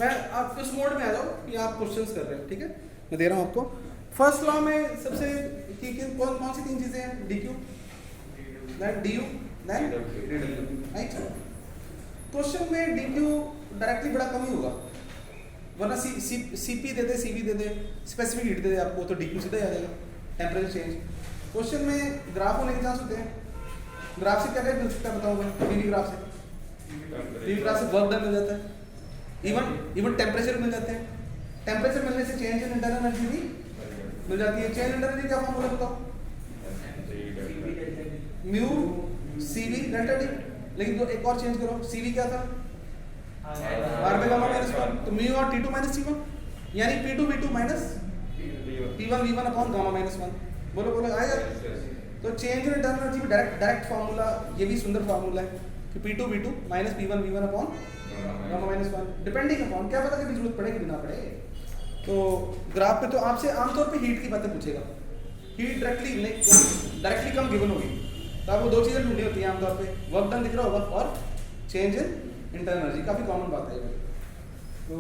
मैं आप इस मोड में आ जाओ कि आप क्वेश्चंस कर रहे हो, ठीक है। मैं दे रहा हूँ आपको। फर्स्ट लॉ में सबसे कौन कौन सी 3 चीज़ें हैं? D Q, then D U, then right. Question में डी क्यू डायरेक्टली बड़ा कम ही होगा, वरना सी पी दे दे, सी वी दे दे, स्पेसिफिक हीट दे दे आपको, तो डी क्यू सीधा ही आ जाएगा, टेम्परेचर चेंज। क्वेश्चन में ग्राफ होने के चांस होते हैं। ग्राफ से क्या क्या मिल सकता है बताऊँ मैं? पीवी ग्राफ से, पीवी ग्राफ से वर्क डन मिल जाता है, इवन टेम्परेचर मिल जाते हैं। टेम्परेचर मिलने से चेंज इन इंटरनल एनर्जी भी मिल जाती है। चेंज इन एनर्जी क्या फॉर्मूला बताओ? Mu C V delta D. लेकिन जो एक और चेंज करो, सी वी क्या था? आर में गामा माइनस 1, तो म्यू और T2 माइनस T1, यानी P2 V2 minus P1 V1 upon gamma minus 1। बोलो बोलो आएगा। तो change in internal energy direct formula, ये भी सुंदर फार्मूला है कि P2 V2 minus P1 V1 upon gamma minus 1, depending upon, क्या पता कि जरूरत पड़े कि ना पड़े। तो ग्राफ पे तो आपसे आमतौर पे हीट की बातें पूछेगा। हीट डायरेक्टली कम गिवन होगी, तो आपको 2 चीज़ें ढूंढनी होती हैं आमतौर पे, वर्क डन दिख रहा होगा और चेंज इन इंटरनल एनर्जी। काफ़ी कॉमन बात है ये। तो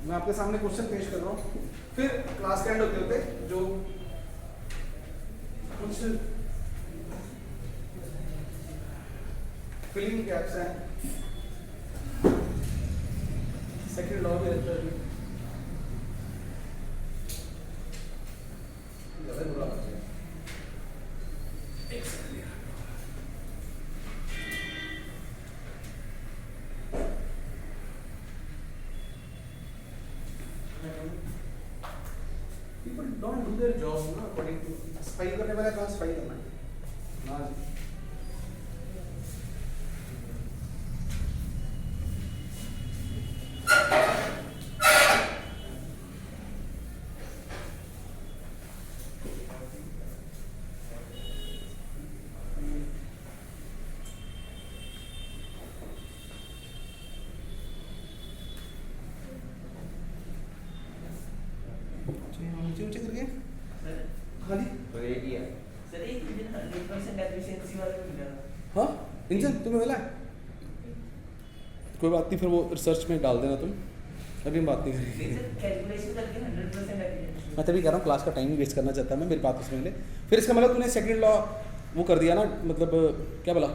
मैं आपके सामने क्वेश्चन पेश कर रहा हूँ, फिर क्लास के एंड होते होते जो कुछ फिलिंग गैप्स हैं, सेकंड लॉ भी रहता है, people don't do their jobs ना according to सफाई करने वाला काम सफाई करना है ना जी। ऊंचे करके खाली तो एक ही है सर, एक इंजन 100% एफिशिएंसी वाला मिला। हाँ इंजन तुम्हें मिला है? कोई बात नहीं, फिर वो रिसर्च में डाल देना तुम, अभी हम बात नहीं करेंगे। सर कैलकुलेशन करके 100% एफिशिएंसी। मैं तभी कह रहा हूँ क्लास का टाइम वेस्ट करना चाहता मैं, मेरी बात सुन ले। फिर इसका मतलब तूने सेकंड लॉ वो कर दिया ना, मतलब क्या बोला?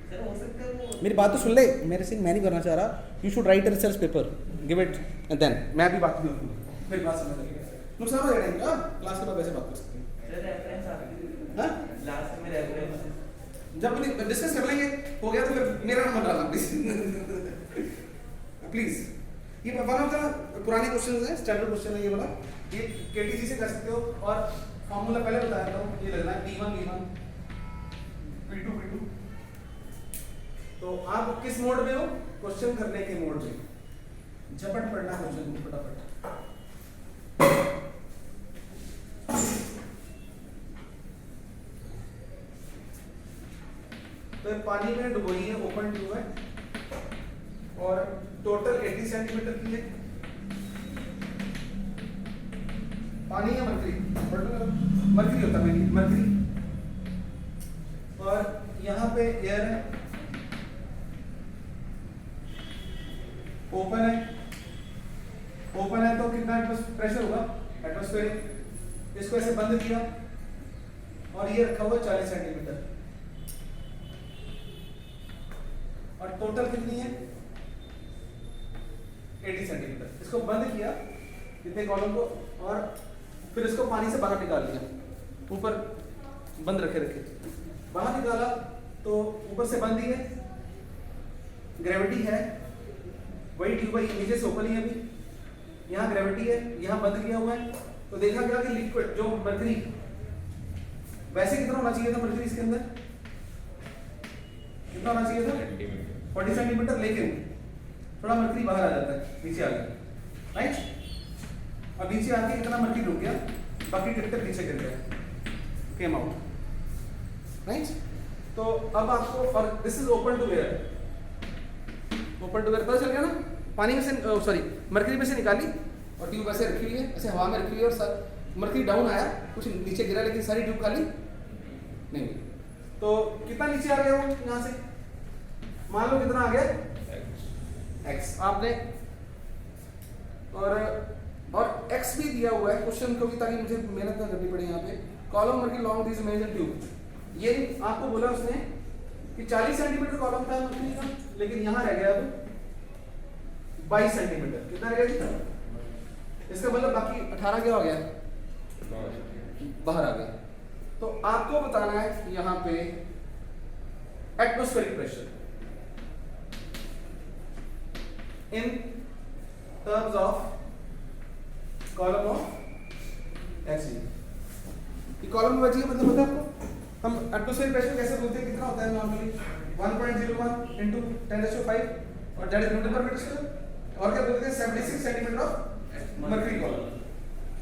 सर हो सकता है वो, मेरी बात तो सुन ले, मेरे से मैं नहीं करना चाह रहा। You should write a research paper, give it and then मैं भी बात नहीं करूँगा, मेरी बात समझ लगी। नुकसान हो जाएगा क्या? क्लास के बाद वैसे बात कर सकते हैं। सर रेफरेंस आ गया। हाँ लास्ट में रेफरेंस जब डिस्कस कर लेंगे, हो गया तो फिर मेरा नाम मत डालना प्लीज। ये वन ऑफ द पुराने क्वेश्चन है, स्टैंडर्ड क्वेश्चन है ये वाला। ये केटीसी से कर सकते हो, और फॉर्मूला पहले बता देता हूँ, ये लगना है P1 V1 P2 P2। तो आप किस मोड में हो? क्वेश्चन करने के मोड में। झपट पढ़ना क्वेश्चन को फटाफट। तो पानी में डुबोई है, ओपन ट्यूब है, और टोटल 80 सेंटीमीटर की है। पानी है मर्करी होता है मर्करी, और यहाँ पे एयर है, ओपन है तो कितना प्रेशर होगा? एटमॉस्फेरिक। इसको ऐसे बंद किया और ये रखा हुआ 40 सेंटीमीटर, और टोटल कितनी है? 80 सेंटीमीटर। इसको बंद किया इतने कॉलम को, और फिर इसको पानी से बाहर निकाल लिया, ऊपर बंद रखे बाहर निकाला तो ऊपर से बंद ही है, ग्रेविटी है, वही ट्यूब है, नीचे से ओपन ही है, अभी यहाँ ग्रेविटी है, यहाँ बंद किया हुआ है। तो देखा गया कि लिक्विड जो मर्करी, वैसे कितना होना चाहिए था मर्करी इसके अंदर? कितना होना चाहिए था? 40 सेंटीमीटर, लेकिन थोड़ा मर्करी बाहर आ जाता है, नीचे आ गया, राइट। अब नीचे आके कितना मर्करी रुक गया, बाकी टिकट नीचे गिर गया, केम आउट, राइट। तो अब आपको this is open to air, open to air पता चल गया ना। पानी में से सॉरी मर्करी में से निकाली और ट्यूब ऐसे रखी हुई है, ऐसे हवा में रखी हुई है, और सर मर्करी डाउन आया, कुछ नीचे गिरा, लेकिन सारी ट्यूब खाली नहीं। तो कितना नीचे आ गया वो यहाँ से? मान लो कितना आ गया? x। आपने और x भी दिया हुआ है क्वेश्चन को, ताकि मुझे मेहनत ना करनी पड़े यहाँ पे। Column mercury long this image and tube, ये आपको बोला उसने कि 40 सेंटीमीटर कॉलम था मर्करी का, लेकिन यहाँ रह गया अब 22 सेंटीमीटर। कितना रह गया जी? इसका मतलब बाकी 18 क्या हो गया, बाहर आ गया। तो आपको बताना है यहाँ पे atmospheric pressure in terms of column of axis. ये कॉलम में बची है, मतलब पता है आपको हम एटमॉस्फेरिक प्रेशर कैसे बोलते हैं, कितना होता है नॉर्मली 1.01 into 10⁵ और दैट इज न्यूटन पर मीटर स्क्वायर। और क्या बोलते हैं 76 सेंटीमीटर ऑफ मर्करी कॉलम।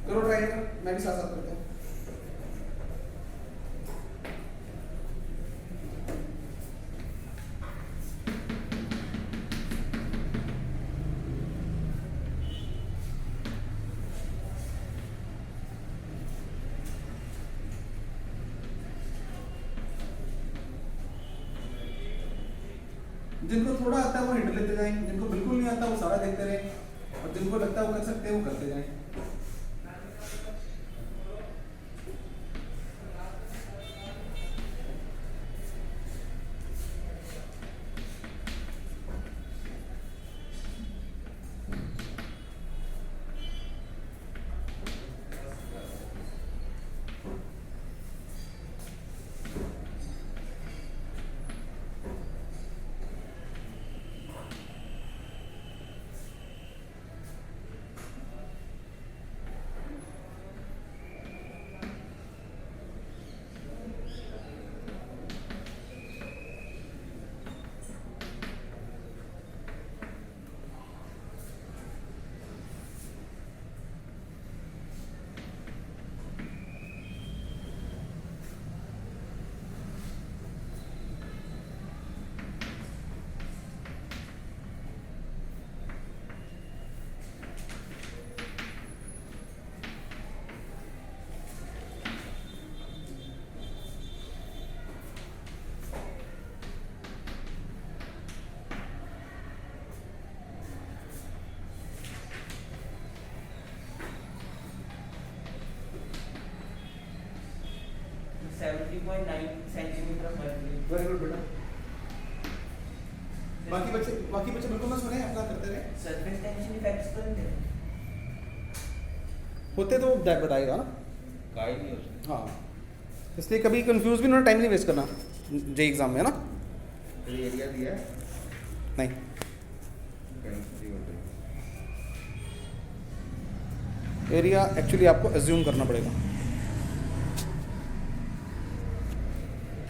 करो ट्राई करो, मैं भी साथ साथ करता हूँ। जिनको थोड़ा आता है वो हिंट लेते जाएं, जिनको बिल्कुल नहीं आता वो सारा देखते रहें, और जिनको लगता है वो कर सकते हैं वो करते जाएं। Seventy 70.9 centimetre of mercury. Very good बेटा। बाकी बच्चे बिल्कुल ना सुने, अपना करते रहे। सरफेस टेंशन इफेक्ट्स तो नहीं है, होते तो बताएगा ना, गाइड नहीं हो सकता। हाँ, इसलिए कभी कंफ्यूज भी ना, टाइम नहीं वेस्ट करना जे एग्जाम में, है ना। एरिया दिया है नहीं, एरिया एक्चुअली आपको एज्यूम करना पड़ेगा।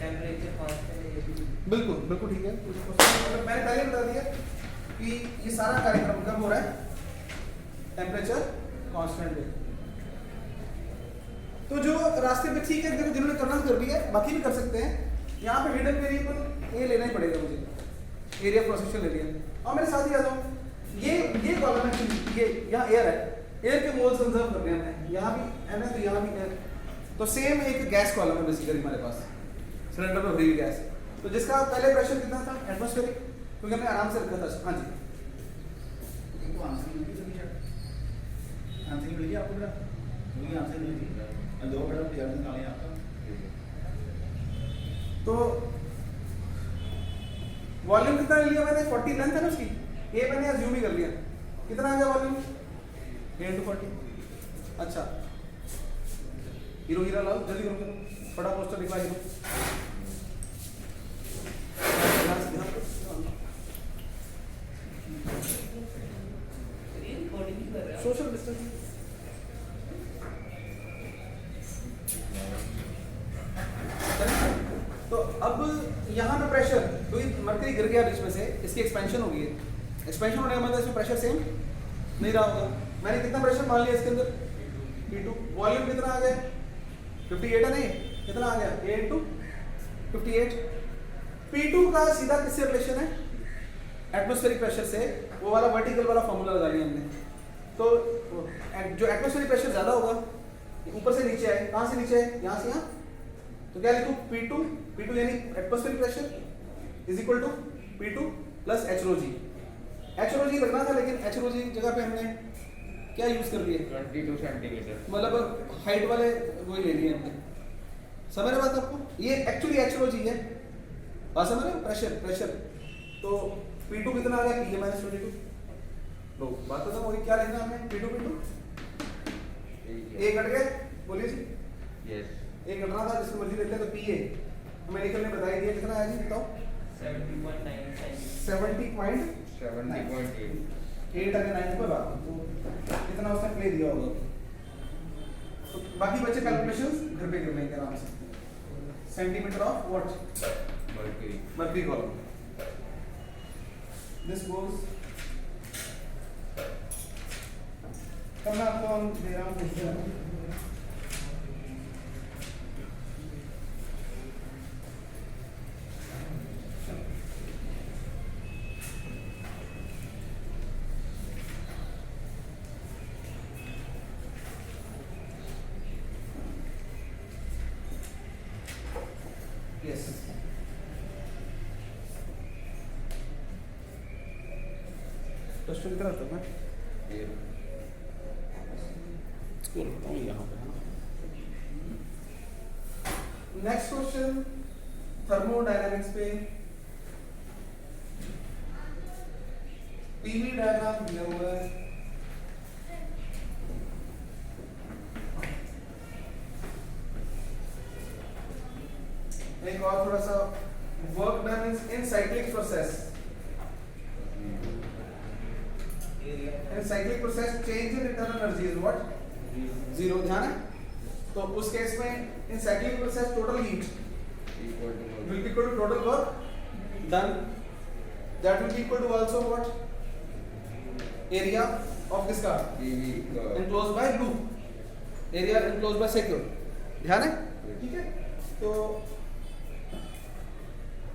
टेम्परेचर कांस्टेंट है ये भी। बिल्कुल बिल्कुल ठीक है। मतलब मैंने पहले बता दिया कि ये सारा कार्यक्रम कब हो रहा है, टेम्परेचर कांस्टेंट पे। तो जो रास्ते पे ठीक है, देखो जिन्होंने करना कर दिया है, बाकी भी कर सकते हैं। यहाँ पे हिडन वेरिएबल ये लेना ही पड़ेगा मुझे, एरिया क्रॉस सेक्शन ले लिया। और मेरे साथ ही आ जाओ, ये कॉलम है, ये यहाँ एयर है, एयर के मोल्स कंजर्व करने हैं, यहाँ भी है ना, तो यहाँ भी एयर। तो सेम एक गैस कॉलम है बेसिकली हमारे पास, सिलेंडर में भरी हुई गैस। तो जिसका पहले प्रेशर कितना था, एटमॉस्फेरिक, क्योंकि हमने आराम से रखा था। हाँ जी, इनको आंसर मिल गई, आंसर मिल गया आपको बेटा, मुझे आंसर नहीं मिल रहा, दो बेटा तैयार निकालें आपका। तो वॉल्यूम कितना ले लिया मैंने, 40 लेंथ है ना उसकी, ये मैंने अज्यूम ही कर लिया। कितना आ गया वॉल्यूम, 8/40। अच्छा, हीरो हीरा लाओ, जल्दी करो, बड़ा पोस्टर दिखा हीरो। ये रिकॉर्डिंग ही कर रहा है। Social distancing. तो अब यहाँ पे प्रेशर, तो ये मर्करी गिर गया बीच में से, इसकी एक्सपेंशन हो गई है। एक्सपेंशन होने का मतलब इसमें प्रेशर सेम नहीं रहा होगा। मैंने कितना प्रेशर मान लिया इसके अंदर, P2। वॉल्यूम कितना आ गया, 58 है, नहीं कितना आ गया, A into 58। P2 का सीधा किससे रिलेशन है, एटमॉस्फेरिक प्रेशर से। वो वाला वर्टिकल वाला फॉर्मूला लगा लिया हमने। तो जो एटमॉस्फेरिक प्रेशर ज्यादा होगा, ऊपर से नीचे आए, कहाँ से नीचे आए, यहाँ से यहाँ। तो क्या लिखूं, P2 यानी atmospheric pressure is equal to P2 plus H rho g। H rho g लगना था, लेकिन H rho g जगह पे हमने क्या यूज कर लिए 22 सेंटीमीटर। मतलब हाइट वाले वही ले लिए हमने। समझ रहे बात आपको? ये एक्चुअली एचओजी है। बात समझ रहे हो? प्रेशर तो P2 कितना आ गया? PA minus 22। लो बात खत्म हो गई। क्या लिखना हमने? P2 A कट गया, बोलिए जी। यस। A कट रहा था, जिसको मर्जी ले ले। तो PA हमें निकल ने बताई दिया कितना आया जी, बताओ। 70.9 70.8 70.8। अगर 9 पर बात तो कितना उसने प्ले दिया होगा। तो बाकी बच्चे कैलकुलेशंस घर पे कर लेंगे आराम से। Centimetre of what? Mercury column. This goes कब मैं आपको दे रहा हूँ Yes. क्वेश्चन कितना था मैं? स्कूल बताऊँ यहाँ पे है ना। नेक्स्ट क्वेश्चन थर्मोडायनामिक्स पे। पीवी डायग्राम दिया हुआ है। एक और थोड़ा सा work done in cyclic process. In cyclic process change in internal energy is what? Zero. ध्यान है? तो उस केस में इन cyclic process total heat will be equal to total work done. That will be equal to also what? Area of this car enclosed by loop, area enclosed by circle. ध्यान है? ठीक है? तो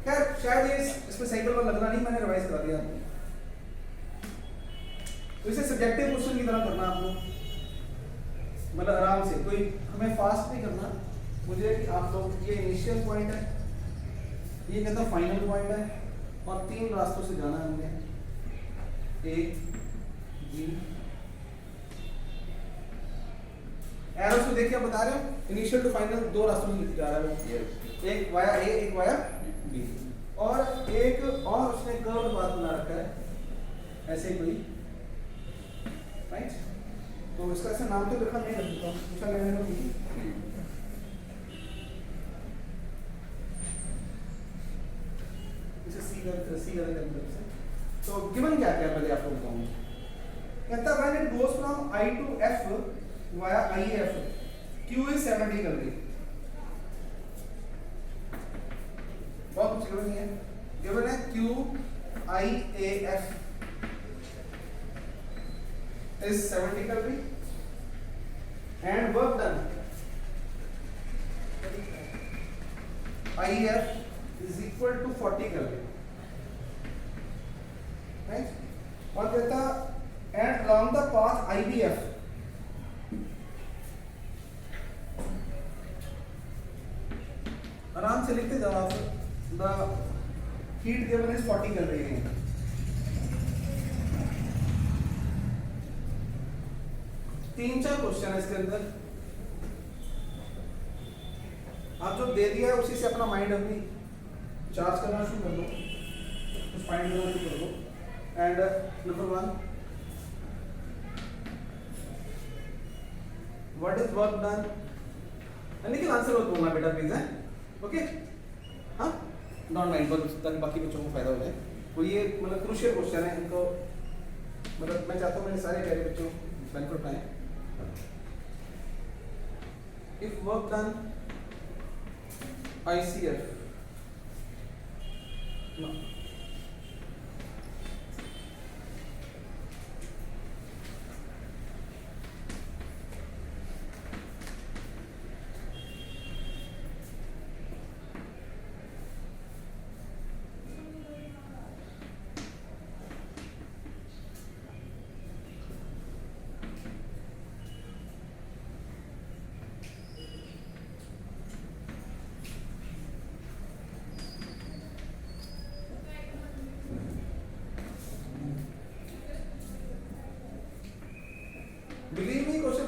खैर शायद ये इसमें साइकिल वाला लगना नहीं, मैंने रिवाइज करा दिया। तो इसे सब्जेक्टिव क्वेश्चन की तरह करना आपको, मतलब आराम से, कोई हमें फास्ट नहीं करना। मुझे कि आप लोग ये इनिशियल पॉइंट है, ये कहता फाइनल पॉइंट है, और 3 रास्तों से जाना है हमने। A, B, एरो से देखिए आप बता रहे हो इनिशियल टू फाइनल 2 रास्तों से जा रहा है वो। एक वाया A, एक वाया B, और एक और उसने कर्व पाथ बना रखा है ऐसे कोई, राइट? तो इसका ऐसा नाम तो लिखा नहीं लगता, पूछा मैंने तो नहीं। इसे सी कर से। तो गिवन क्या क्या पहले आपको बताऊं। कहता when it goes from I to F via IF, Q is 70 कर दी। बहुत कुछ गिवन नहीं है। गिवन है QIAF is 70 कर दी, and work done IF is equal to 40 कर दी, right? और कहता and along the path IBF आराम से लिखते जाओ आप। The heat given is 40 कर रही है। तीन चार क्वेश्चन है इसके अंदर, आप जो दे दिया है उसी से अपना माइंड अभी चार्ज करना शुरू कर दो, कुछ फाइंड करना शुरू कर दो। And number 1, what is work done? लेकिन आंसर मत बोलना बेटा प्लीज, है ओके? हाँ, नॉट माइंड, ताकि बाकी बच्चों को फायदा हो जाए। तो ये मतलब क्रूशियल क्वेश्चन है, इनको मतलब मैं चाहता हूँ मेरे सारे प्यारे बच्चों बेनिफिट उठाएं। If work done ICF, no.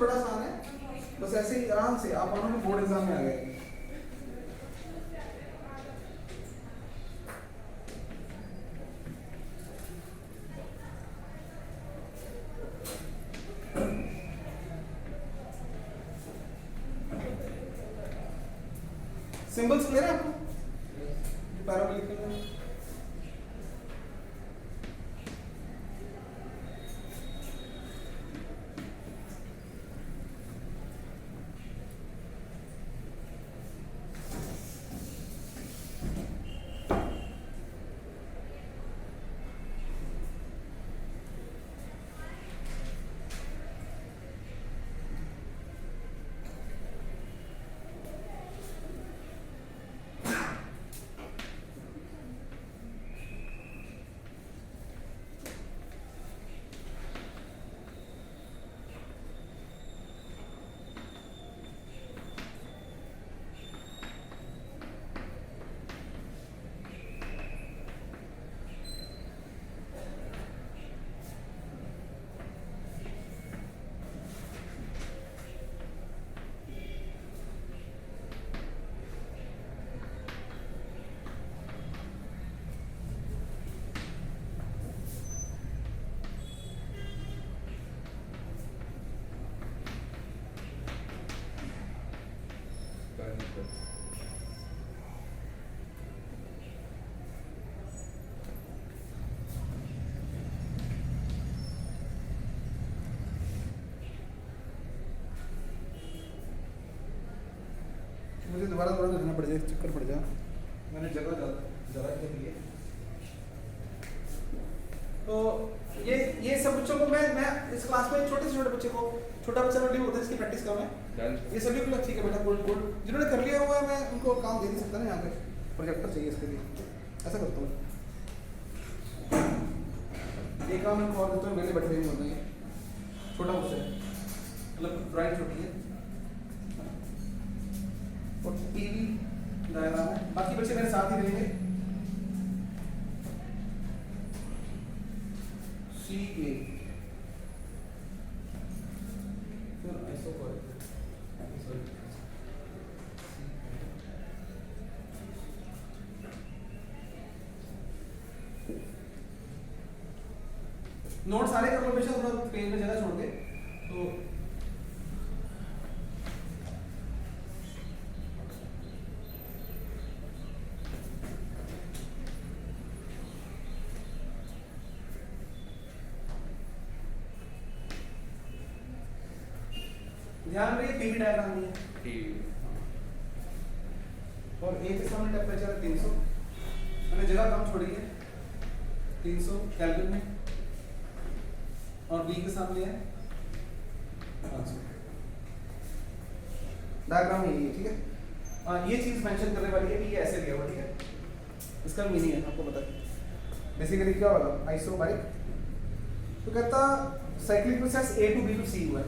थोड़ा आसान है, बस ऐसे ही आराम से आप मानो बोर्ड एग्जाम में आ गए। सिंबल्स क्लियर है आपको? पैराबोलिक में मुझे दोबारा देखना पड़ जाए, चक्कर पड़ जाए, मैंने जगह ज़रा के लिए। तो ये सब बच्चों को मैं इस क्लास में छोटे से छोटे बच्चे को, छोटा बच्चा रेडी होता है इसकी प्रैक्टिस कर रहा है, ये सभी को ठीक है बेटा, गुड गुड। जिन्होंने कर लिया हुआ है मैं उनको काम दे नहीं सकता ना, यहाँ पे प्रोजेक्टर चाहिए इसके लिए, ऐसा करता हूँ। एक काम मैं और देता हूँ, मेरे बैठे नहीं होता है, छोटा बच्चा है मतलब ड्राइंग छोटी है और टीवी डायग्राम है, बाकी बच्चे मेरे साथ ही रहेंगे। CA नोट सारे कर लो बेशक, थोड़ा पेज में जगह छोड़ के। तो ध्यान रखिए टीवी डायग्राम नहीं है, और ए के सामने टेम्परेचर है 300, मैंने जगह कम छोड़ी है 300 केल्विन में, और बी के सामने है 500। डायग्राम यही है, ठीक है। ये चीज मेंशन करने वाली है कि ये ऐसे दिया हुआ, ठीक है, इसका मीनिंग है आपको पता है। बेसिकली क्या होगा आइसोबारिक, तो कहता cyclic process A to B to C हुआ है,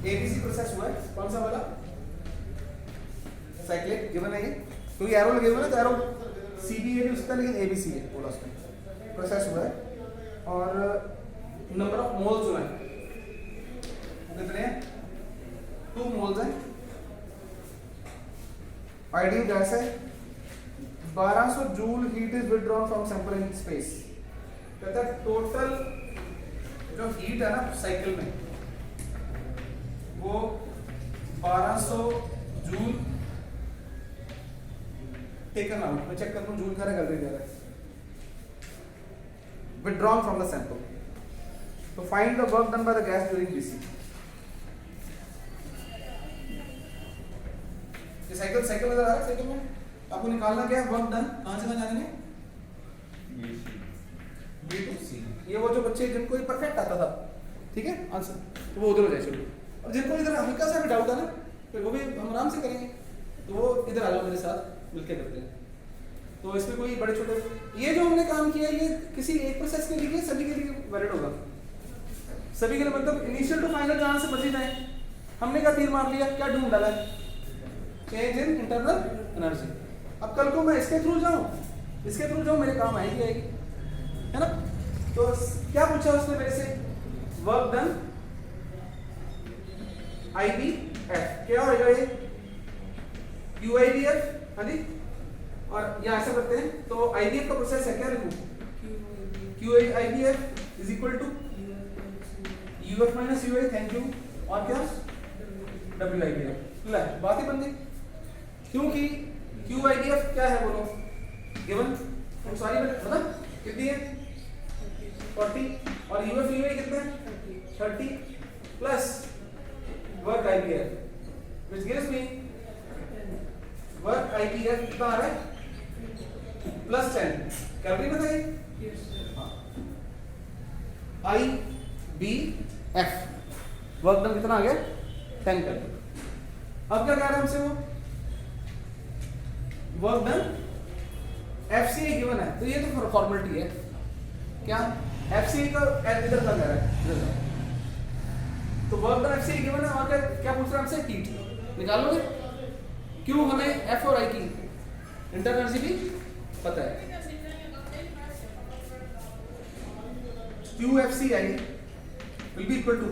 ABC प्रोसेस हुआ है, कौन सा वाला साइक्लिक गिवन है ये, क्योंकि एरो लगे हुए हैं तो एरो CBA भी उसका, लेकिन ABC है पूरा उसमें प्रोसेस हुआ है। और नंबर ऑफ मोल्स जो है वो कितने हैं, 2 मोल्स हैं। आइडियल गैस है, 1200 joule heat is withdrawn from sample in space. कहता है टोटल जो हीट है ना साइकिल में वो 1200 जूल टेकन आउट, मैं चेक कर लूं जूल क्या गलती कर रहा है, withdrawn from the sample. So find the work done by the gas during BC. ये साइकिल नजर आ रहा है, साइकिल में आपको निकालना क्या है, वर्क डन कहां से कहां जाने में, B to C। ये वो जो बच्चे जिनको ये परफेक्ट आता था, ठीक है आंसर, तो वो उधर हो जाए शुरू, और जिनको इधर हल्का सा भी डाउट है ना फिर वो भी हम आराम से करेंगे, तो वो इधर आ जाओ मेरे साथ मिलके करते हैं। तो इसमें कोई बड़े छोटे, ये जो हमने काम किया ये किसी एक प्रोसेस के लिए सभी के लिए वैलिड होगा, सभी के लिए, मतलब इनिशियल टू फाइनल जहां से बची जाए। हमने क्या तीर मार लिया, क्या ढूंढ डाला है, चेंज इन इंटरनल एनर्जी। अब कल को मैं इसके थ्रू जाऊं मेरे काम आएगी, है ना। तो क्या पूछा उसने मेरे से, वर्क डन IBF क्या होगा ये QIBF, हाँ जी, और यहाँ ऐसा करते हैं तो IBF का प्रोसेस है, क्या लिखूं QIBF is equal to UF minus UI, thank you, और क्या WIBF, ले बात ही बन गई, क्योंकि QIBF क्या है बोलो गिवन, सॉरी मतलब कितनी है 40 और UF UI कितना है 30 plus work IBF which gives me work IBF कितना आ रहा है +10 कैलोरी बताइए IBF वर्क डन कितना आ गया 10 कैलोरी। अब क्या कह रहा है हमसे वो वर्क डन FCA गिवन है, तो ये तो फॉर्मेलिटी है, क्या FCA का इधर का कह रहा है, तो वर्क डन FCA गिवन है, और क्या पूछ रहा है हमसे हीट निकालोगे, क्यों हमें F और I की इंटरनल एनर्जी भी पता है, QFCI will be equal to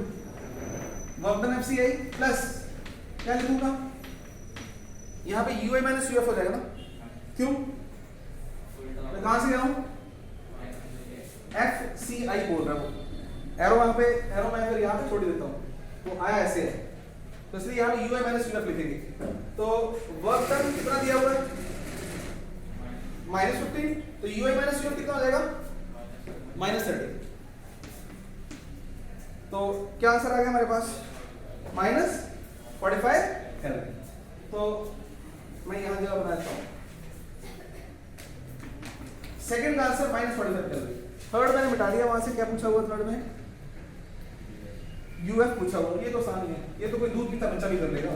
work done FCI plus क्या लिखूंगा यहाँ पे UI माइनस UF हो जाएगा ना, क्यों मैं कहां से गया हूं FCI बोल रहा हूं, एरो वहां पे एरो मैं अगर यहाँ पे छोड़ देता हूं तो आया ऐसे है, तो इसलिए यहाँ पे UI माइनस UF लिखेंगे, तो वर्क डन कितना दिया हुआ है -15, तो UI माइनस UF कितना हो जाएगा -30, तो क्या आंसर आ गया हमारे पास -45 कैलोरी। तो मैं यहां जगह बना देता हूं, सेकंड का आंसर -45 कैलोरी। थर्ड मैंने मिटा दिया, वहां से क्या पूछा हुआ थर्ड में UF पूछा हुआ, ये तो आसान ही है, ये तो कोई दूध पीता बच्चा भी कर लेगा,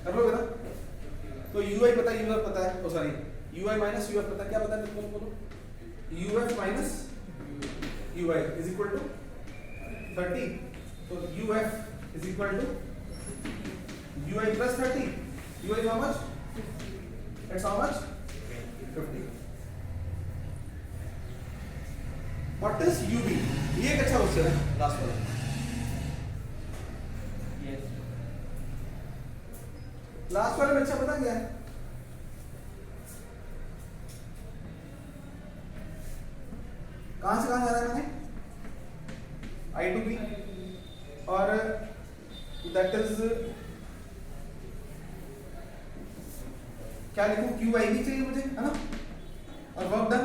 कर लोगे ना, तो UI पता है UF पता है, तो सॉरी UI माइनस UF पता है, क्या पता है बोलो UF minus UI is equal to 30, तो UF is equal to UI plus 30, UI is how much? It's how much? 50. What is UB? ये एक अच्छा क्वेश्चन है, लास्ट वाला। Yes. लास्ट वाले में अच्छा पता क्या है? कहां से कहां जा रहा है मैंने? I to B, और that is क्या लिखूं QIB चाहिए मुझे, है ना, और वर्क डन